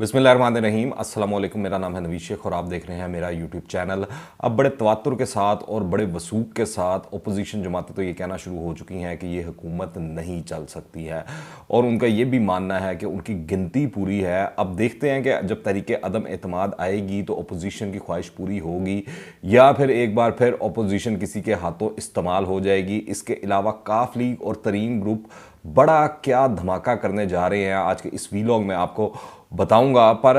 बिस्मिल्लाहिर्रहमानिर्रहीम अस्सलाम वालेकुम। मेरा नाम है नवीद शेख और आप देख रहे हैं मेरा यूट्यूब चैनल। अब बड़े तवातुर के साथ और बड़े वसूख के साथ अपोजिशन जमातें तो ये कहना शुरू हो चुकी हैं कि ये हुकूमत नहीं चल सकती है और उनका ये भी मानना है कि उनकी गिनती पूरी है। अब देखते हैं कि जब तरीके अदम एतमाद आएगी तो अपोजिशन की ख्वाहिश पूरी होगी या फिर एक बार फिर अपोजिशन किसी के हाथों इस्तेमाल हो जाएगी। इसके अलावा काफ लीग और तरीन ग्रुप बड़ा क्या धमाका करने जा रहे हैं आज के इस वीलॉग में आपको बताऊंगा। पर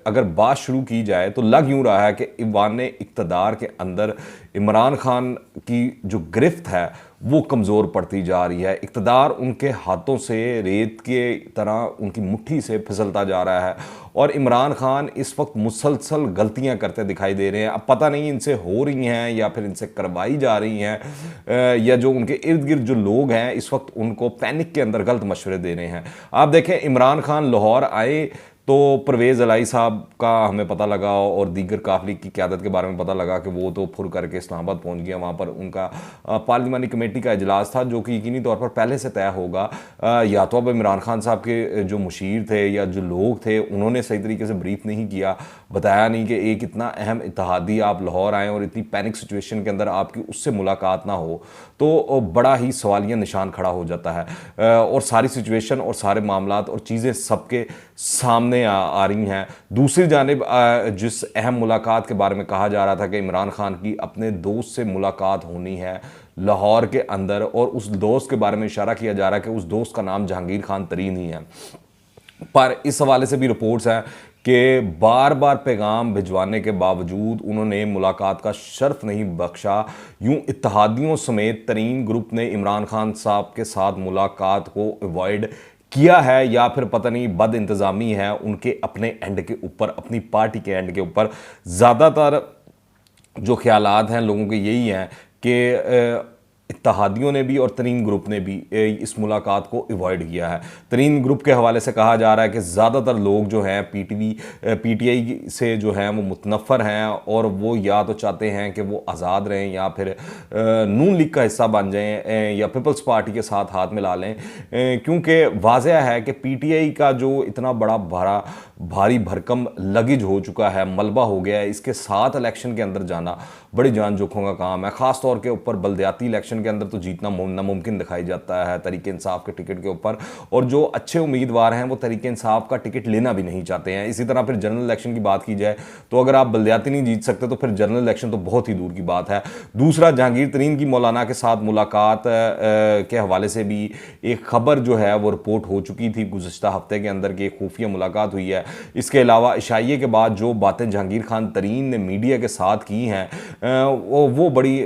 अगर बात शुरू की जाए तो लग यूं रहा है कि ईवान इक़्तिदार के अंदर इमरान खान की जो गिरफ्त है वो कमज़ोर पड़ती जा रही है। इक़्तिदार उनके हाथों से रेत के तरह उनकी मुट्ठी से फिसलता जा रहा है और इमरान खान इस वक्त मुसलसल गलतियां करते दिखाई दे रहे हैं। अब पता नहीं इनसे हो रही हैं या फिर इनसे करवाई जा रही हैं या जो उनके इर्द गिर्द जो लोग हैं इस वक्त उनको पैनिक के अंदर गलत मशवरे दे रहे हैं। आप देखें, इमरान खान लाहौर आए तो परवेज़ इलाही साहब का हमें पता लगा और दीगर काफ लीग की क़यादत के बारे में पता लगा कि वो तो फुर करके इस्लामाबाद पहुंच गया। वहाँ पर उनका पार्लिमानी कमेटी का इजलास था जो कि यकीनी तौर पर पहले से तय होगा। या तो अब इमरान खान साहब के जो मुशीर थे या जो लोग थे उन्होंने सही तरीके से ब्रीफ नहीं किया, बताया नहीं कि एक इतना अहम इत्तेहादी आप लाहौर आएँ और इतनी पैनिक सिचुएशन के अंदर आपकी उससे मुलाकात ना हो तो बड़ा ही सवालिया निशान खड़ा हो जाता है। और सारी सिचुएशन और सारे मामलात और चीज़ें सबके सामने आ रही हैं। दूसरी जानिब जिस अहम मुलाकात के बारे में कहा जा रहा था कि इमरान खान की अपने दोस्त से मुलाकात होनी है लाहौर के अंदर और उस दोस्त के बारे में इशारा किया जा रहा है कि उस दोस्त का नाम जहांगीर खान तरीन ही है। पर इस हवाले से भी रिपोर्ट्स हैं कि बार बार पैगाम भिजवाने के बावजूद उन्होंने मुलाकात का शर्फ नहीं बख्शा। यूं इत्तेहादियों समेत तरीन ग्रुप ने इमरान खान साहब के साथ मुलाकात को अवॉइड किया है या फिर पता नहीं बद इंतज़ामी है उनके अपने एंड के ऊपर, अपनी पार्टी के एंड के ऊपर। ज़्यादातर जो ख्यालात हैं लोगों के यही हैं कि इत्तेहादियों ने भी और तरीन ग्रुप ने भी इस मुलाकात को अवॉइड किया है। तरीन ग्रुप के हवाले से कहा जा रहा है कि ज़्यादातर लोग जो हैं पीटीआई से जो हैं वो मुतनफ़र हैं और वो या तो चाहते हैं कि वो आज़ाद रहें या फिर नून लीग का हिस्सा बन जाएं या पीपल्स पार्टी के साथ हाथ मिला लें। क्योंकि वाज़ह है कि पीटीआई का जो इतना बड़ा भारी भरकम लगेज हो चुका है, मलबा हो गया है, इसके साथ इलेक्शन के अंदर जाना बड़ी जान जोखों का काम है। ख़ास तौर के ऊपर बलदियाती इलेक्शन के अंदर तो जीतना नामुमकिन दिखाई जाता है तरीके इंसाफ के टिकट के ऊपर, और जो अच्छे उम्मीदवार हैं वो तरीके इंसाफ का टिकट लेना भी नहीं चाहते हैं। इसी तरह फिर जनरल इलेक्शन की बात की जाए तो अगर आप बलदियाती नहीं जीत सकते तो फिर जनरल इलेक्शन तो बहुत ही दूर की बात है। दूसरा, जहांगीर तरीन की मौलाना के साथ मुलाकात के हवाले से भी एक खबर जो है वो रिपोर्ट हो चुकी थी गुज़श्ता हफ्ते के अंदर कि खुफिया मुलाकात हुई है। इसके अलावा इशाइये के बाद जो बातें जहांगीर खान तरीन ने मीडिया के साथ की हैं वो बड़ी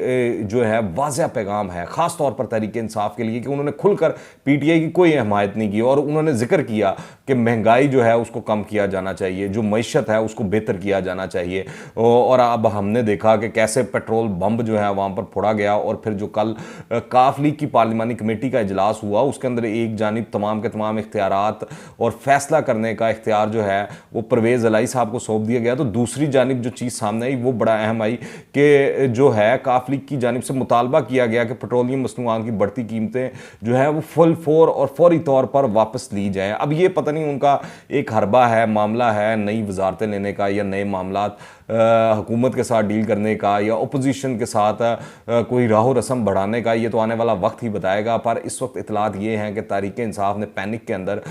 जो है वाज़ह पैगाम है ख़ास तौर पर तहरीक इंसाफ के लिए कि उन्होंने खुलकर पीटीआई की कोई हमायत नहीं की और उन्होंने जिक्र किया कि महंगाई जो है उसको कम किया जाना चाहिए, जो मईशत है उसको बेहतर किया जाना चाहिए। और अब हमने देखा कि कैसे पेट्रोल बम जो है वहाँ पर फोड़ा गया और फिर जो कल काफ लीग की पार्लिमानी कमेटी का इजलास हुआ उसके अंदर एक जानिब तमाम के तमाम इख्तियारात और फैसला करने का इख्तियार जो है वो परवेज़ इलाही साहब को सौंप दिया गया, तो दूसरी जानिब जो चीज़ सामने आई वो बड़ा अहम आई कि जो है काफ लीग की जानिब से मुतालबा किया गया कि पेट्रोलियम मसनूआत की बढ़ती कीमतें जो है वो फौरी तौर पर वापस ली जाएं। अब ये पता नहीं उनका एक हरबा है, मामला है नई वजारतें लेने का या नए मामलात हुकूमत के साथ डील करने का या अपोजिशन के साथ कोई राहो रस्म बढ़ाने का, ये तो आने वाला वक्त ही बताएगा। पर इस वक्त इतलात ये हैं कि तहरीक इंसाफ ने पैनिक के अंदर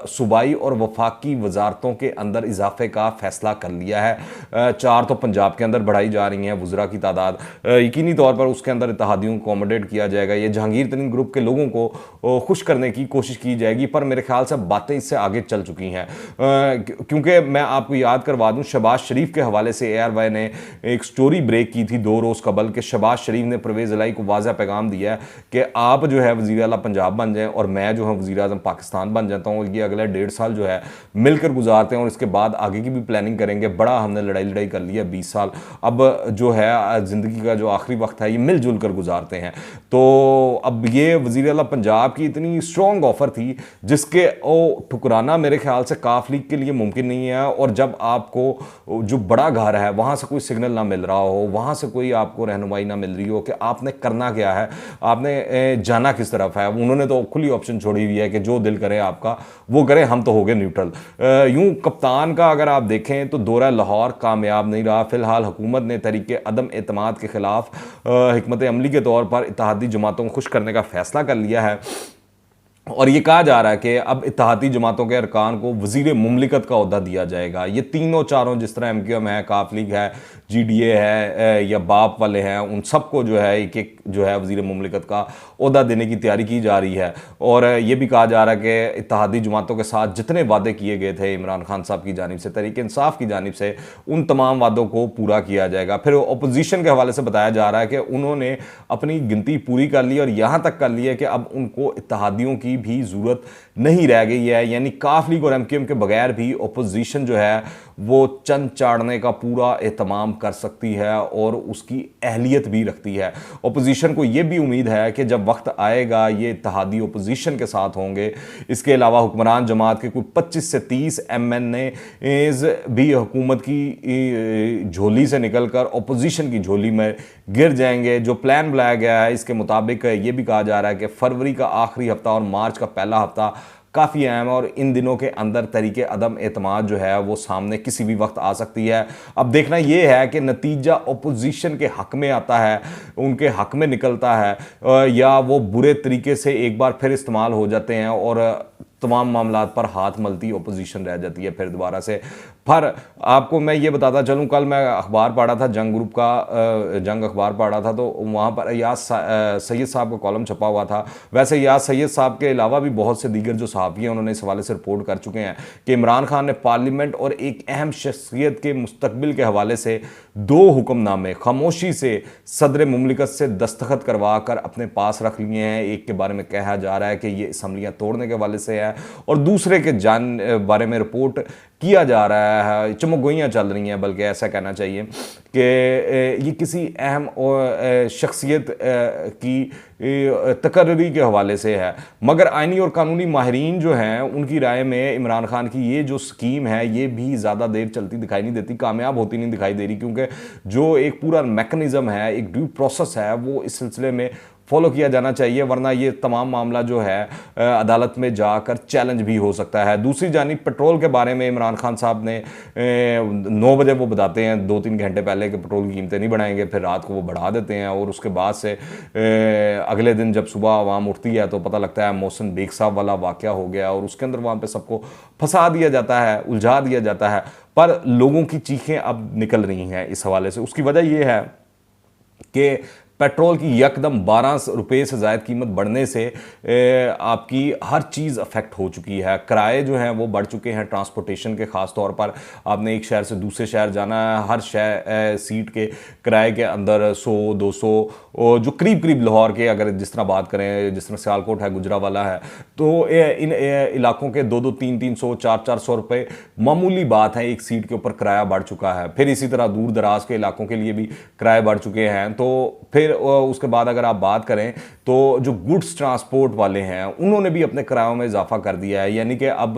सूबाई और वफाकी वजारतों के अंदर इजाफे का फैसला कर लिया है। 4 तो पंजाब के अंदर बढ़ाई जा रही हैं वज़रा की तादाद, यकीनी तौर पर उसके अंदर इत्तेहादियों को अकोमोडेट किया जाएगा। ये जहांगीर तरीन ग्रुप के लोगों को खुश करने की कोशिश की जाएगी, पर मेरे ख्याल से बातें इससे आगे चल चुकी हैं। क्योंकि मैं आपको याद करवा दूं, शहबाज शरीफ के हवाले से ARY ने एक स्टोरी ब्रेक की थी 2 रोज़ कबल कि शहबाज शरीफ ने परवेज़ इलाही को वाज़ह पैगाम दिया है कि आप जो है वज़ीर आला पंजाब बन जाएं और मैं जो है वज़ीर आज़म पाकिस्तान बन जाता हूँ। ये अगले 1.5 साल जो है मिलकर गुजारते हैं और इसके बाद आगे की भी प्लानिंग करेंगे। बड़ा हमने लड़ाई कर लिया 20 साल, अब जो है ज़िंदगी का जो आखिरी वक्त है ये मिलजुल कर गुजारते हैं। तो अब ये वज़ीर आला पंजाब की इतनी स्ट्रॉन्ग ऑफ़र थी जिसके ठुकराना मेरे ख्याल से काफ लीग के लिए मुमकिन नहीं है। और जब आपको जो बड़ा बड़ा घर है, वहाँ से कोई सिग्नल ना मिल रहा हो, वहाँ से कोई आपको रहनुमाई ना मिल रही हो कि आपने करना क्या है, आपने जाना किस तरफ है। उन्होंने तो खुली ऑप्शन छोड़ी हुई है कि जो दिल करे आपका वो करे, हम तो हो गए न्यूट्रल। यूं कप्तान का अगर आप देखें तो दौरा लाहौर कामयाब नहीं रहा। फिलहाल हुकूमत ने तरीके अदम एतमाद के खिलाफ हिकमत अमली के तौर पर इत्तेहादी जमातों को खुश करने का फैसला कर लिया है और ये कहा जा रहा है कि अब इत्तेहादी जमातों के अरकान को वजीर मुमलिकत का ओहदा दिया जाएगा। ये तीनों चारों, जिस तरह MQM है, काफ लीग है, GDA है या बाप वाले हैं, उन सबको जो है एक एक जो है वजीर मुमलिकत का ओहदा देने की तैयारी की जा रही है। और ये भी कहा जा रहा है कि इत्तेहादी जमातों के साथ जितने वादे किए गए थे इमरान खान साहब की जानिब से, तहरीक इंसाफ की जानिब से, उन तमाम वादों को पूरा किया जाएगा। फिर अपोजिशन के हवाले से बताया जा रहा है कि उन्होंने अपनी गिनती पूरी कर ली और यहाँ तक कर ली है कि अब उनको इत्तेहादियों की भी ज़रूरत नहीं रह गई है। यानी काफ लीग और MQM के बगैर भी अपोजिशन जो है वो चंद चाड़ने का पूरा एहतमाम कर सकती है और उसकी अहलियत भी रखती है। अपोजिशन को ये भी उम्मीद है कि जब वक्त आएगा ये इत्तेहादी अपोजिशन के साथ होंगे। इसके अलावा हुक्मरान जमात के कोई 25 से 30 MNAs भी हुकूमत की झोली से निकलकर अपोजिशन की झोली में गिर जाएंगे। जो प्लान बनाया गया है इसके मुताबिक ये भी कहा जा रहा है कि फरवरी का आखिरी हफ्ता और मार्च का पहला हफ्ता काफ़ी अहम है और इन दिनों के अंदर तरीके अदम एतमाद जो है वो सामने किसी भी वक्त आ सकती है। अब देखना ये है कि नतीजा अपोजिशन के हक में आता है, उनके हक में निकलता है, या वो बुरे तरीके से एक बार फिर इस्तेमाल हो जाते हैं और तमाम मामलात पर हाथ मलती अपोजिशन रह जाती है फिर दोबारा से। पर आपको मैं ये बताता चलूँ, कल मैं अखबार पढ़ा था, जंग ग्रुप का जंग अखबार पढ़ा था, तो वहाँ पर याद सैयद साहब का कॉलम छपा हुआ था। वैसे याद सैयद साहब के अलावा भी बहुत से दीगर जो सहाफ़ी हैं उन्होंने इस हवाले से रिपोर्ट कर चुके हैं कि इमरान खान ने पार्लियामेंट और एक अहम शख्सियत के मुस्तकबिल के हवाले से 2 हुक्मनामे खामोशी से सदर मुमलिकत से दस्तखत करवा कर अपने पास रख लिए हैं। एक के बारे में कहा जा रहा है कि ये असम्बलियाँ तोड़ने के हवाले से है और दूसरे के बारे में रिपोर्ट किया जा रहा है, चमकगोइयाँ चल रही हैं, बल्कि ऐसा कहना चाहिए कि ये किसी अहम शख्सियत की तकर्री के हवाले से है। मगर आइनी और कानूनी माहिरीन जो हैं उनकी राय में इमरान खान की ये जो स्कीम है ये भी ज़्यादा देर चलती दिखाई नहीं देती, कामयाब होती नहीं दिखाई दे रही, क्योंकि जो एक पूरा मैकेनिज़्म है, एक ड्यू प्रोसेस है, वो इस सिलसिले में फॉलो किया जाना चाहिए, वरना ये तमाम मामला जो है अदालत में जाकर चैलेंज भी हो सकता है। दूसरी जानिब पेट्रोल के बारे में इमरान खान साहब ने 9 बजे वो बताते हैं 2-3 घंटे पहले कि पेट्रोल की कीमतें नहीं बढ़ाएंगे, फिर रात को वो बढ़ा देते हैं और उसके बाद से अगले दिन जब सुबह आवाम उठती है तो पता लगता है मोहसिन बेग साहब वाला वाक़या हो गया और उसके अंदर वहाँ पर सबको फंसा दिया जाता है, उलझा दिया जाता है। पर लोगों की चीखें अब निकल रही हैं इस हवाले से। उसकी वजह यह है कि पेट्रोल की यकदम 12 रुपये से ज़ायद कीमत बढ़ने से आपकी हर चीज़ अफेक्ट हो चुकी है। किराए जो हैं वो बढ़ चुके हैं ट्रांसपोर्टेशन के, ख़ास तौर पर आपने एक शहर से दूसरे शहर जाना है, हर शहर सीट के किराए के अंदर 100-200 जो करीब करीब लाहौर के, अगर जिस तरह बात करें, जिस तरह सियालकोट है, गुजरावाला है, तो इन इलाकों के 2-2, 300, 400 रुपये मामूली बात है, एक सीट के ऊपर किराया बढ़ चुका है। फिर इसी तरह दूर दराज के इलाकों के लिए भी किराए बढ़ चुके हैं। तो फिर उसके बाद अगर आप बात करें तो जो गुड्स ट्रांसपोर्ट वाले हैं उन्होंने भी अपने किरायों में इजाफा कर दिया है। यानी कि अब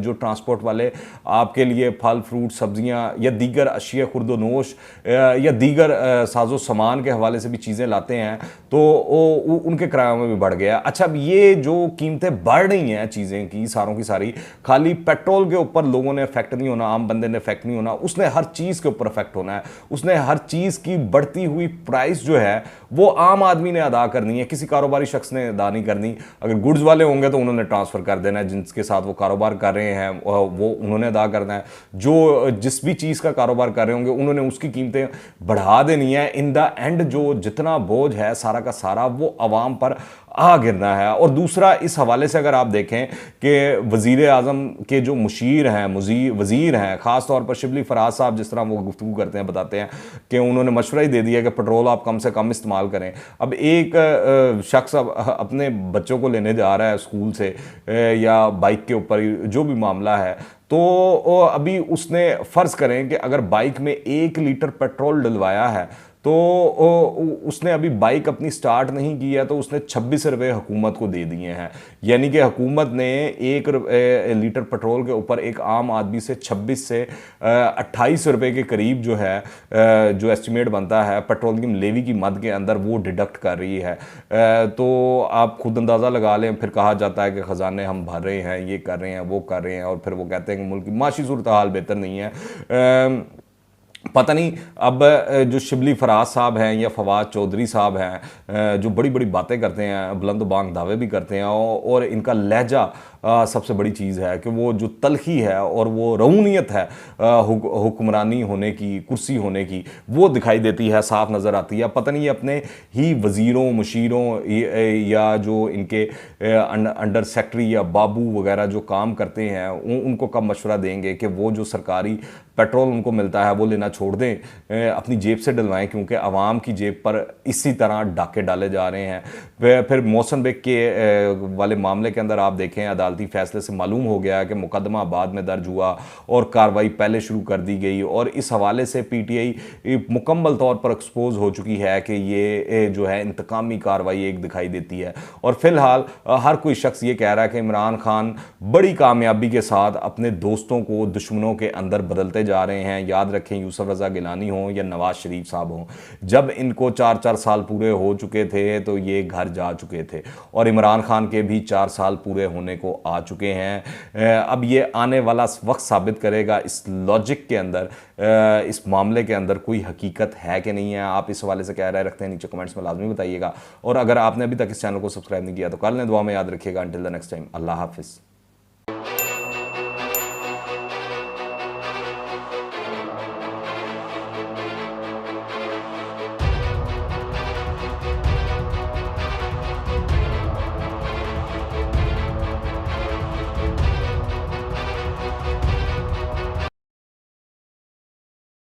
जो ट्रांसपोर्ट वाले आपके लिए फल, फ्रूट, सब्जियां या दीगर अशिया खुर्दोनोश या दीगर साजो सामान के हवाले से भी चीज़ें लाते हैं तो उनके किरायों में भी बढ़ गया। अच्छा, अब ये जो कीमतें बढ़ रही हैं चीज़ें की सारों की सारी, खाली पेट्रोल के ऊपर लोगों ने इफेक्ट नहीं होना, आम बंदे ने इफेक्ट नहीं होना, उसने हर चीज़ के ऊपर इफेक्ट होना है। उसने हर चीज़ की बढ़ती हुई प्राइस जो है वो आम आदमी ने अदा करनी है, किसी कारोबारी शख्स ने अदा नहीं करनी। अगर गुड्स वाले होंगे तो उन्होंने ट्रांसफ़र कर देना है, जिनके साथ वो कारोबार कर रहे हैं वो उन्होंने अदा करना है। जो जिस भी चीज़ का कारोबार कर रहे होंगे उन्होंने उसकी कीमतें बढ़ा देनी है। इन द एंड जो जितना बोझ है सारा का सारा वो आवाम पर आ गिरना है। और दूसरा, इस हवाले से अगर आप देखें कि वज़ीर आज़म के जो मुशीर हैं, वज़ीर हैं, ख़ास तौर पर शिबली फराज साहब, जिस तरह वो गुफ्तगू करते हैं, बताते हैं कि उन्होंने मशवरा ही दे दिया कि पेट्रोल आप कम से कम इस्तेमाल करें। अब एक शख्स अपने बच्चों को लेने जा रहा है स्कूल से या बाइक के ऊपर, जो भी मामला है, तो अभी उसने फ़र्ज़ करें कि अगर बाइक में 1 लीटर पेट्रोल डलवाया है तो उसने अभी बाइक अपनी स्टार्ट नहीं की है तो उसने 26 रुपये हुकूमत को दे दिए हैं। यानी कि हुकूमत ने 1 लीटर पेट्रोल के ऊपर एक आम आदमी से 26 से 28 रुपये के करीब जो है जो एस्टिमेट बनता है पेट्रोलियम लेवी की मद के अंदर वो डिडक्ट कर रही है। तो आप खुद अंदाज़ा लगा लें। फिर कहा जाता है कि ख़जाने हम भर रहे हैं, ये कर रहे हैं, वो कर रहे हैं, और फिर वो कहते हैं कि मुल्क की माशी सूरत हाल बेहतर नहीं है। पता नहीं अब जो शिबली फराज साहब हैं या फवाद चौधरी साहब हैं जो बड़ी बड़ी बातें करते हैं, बुलंद बांग दावे भी करते हैं, और इनका लहजा सबसे बड़ी चीज़ है कि वो जो तलखी है और वो रऊनियत है हुक्मरानी होने की, कुर्सी होने की, वो दिखाई देती है, साफ नज़र आती है। पता नहीं ये अपने ही वज़ीरों, मुशीरों या जो इनके अंडर सेक्रेटरी या बाबू वगैरह जो काम करते हैं उनको कब मशवरा देंगे कि वो जो सरकारी पेट्रोल उनको मिलता है वो लेना छोड़ दें, अपनी जेब से डलवाएं, क्योंकि आवाम की जेब पर इसी तरह डाके डाले जा रहे हैं। फिर मौसम बेग के वाले मामले के अंदर आप देखें, अदालती फैसले से मालूम हो गया कि मुकदमा बाद में दर्ज हुआ और कार्रवाई पहले शुरू कर दी गई, और इस हवाले से पीटीआई मुकम्मल तौर पर एक्सपोज हो चुकी है कि ये जो है इंतकामी कार्रवाई एक दिखाई देती है। और फिलहाल हर कोई शख्स ये कह रहा है कि इमरान खान बड़ी कामयाबी के साथ अपने दोस्तों को दुश्मनों के अंदर बदलते जा रहे हैं। याद रखें, यूसुफ रज़ा गिलानी हो या नवाज शरीफ साहब हों, जब इनको 4-4 साल पूरे हो चुके थे तो ये घर जा चुके थे, और इमरान खान के भी 4 साल पूरे होने को आ चुके हैं। अब ये आने वाला वक्त साबित करेगा इस लॉजिक के अंदर, इस मामले के अंदर कोई हकीकत है कि नहीं है। आप इस हवाले से क्या राय रखते हैं नीचे कमेंट्स में लाजमी बताइएगा, और अगर आपने अभी तक इस चैनल को सब्सक्राइब नहीं किया तो कर लें। दुआ में याद रखिएगा। अंटिल द नेक्स्ट टाइम, अल्लाह हाफिज़।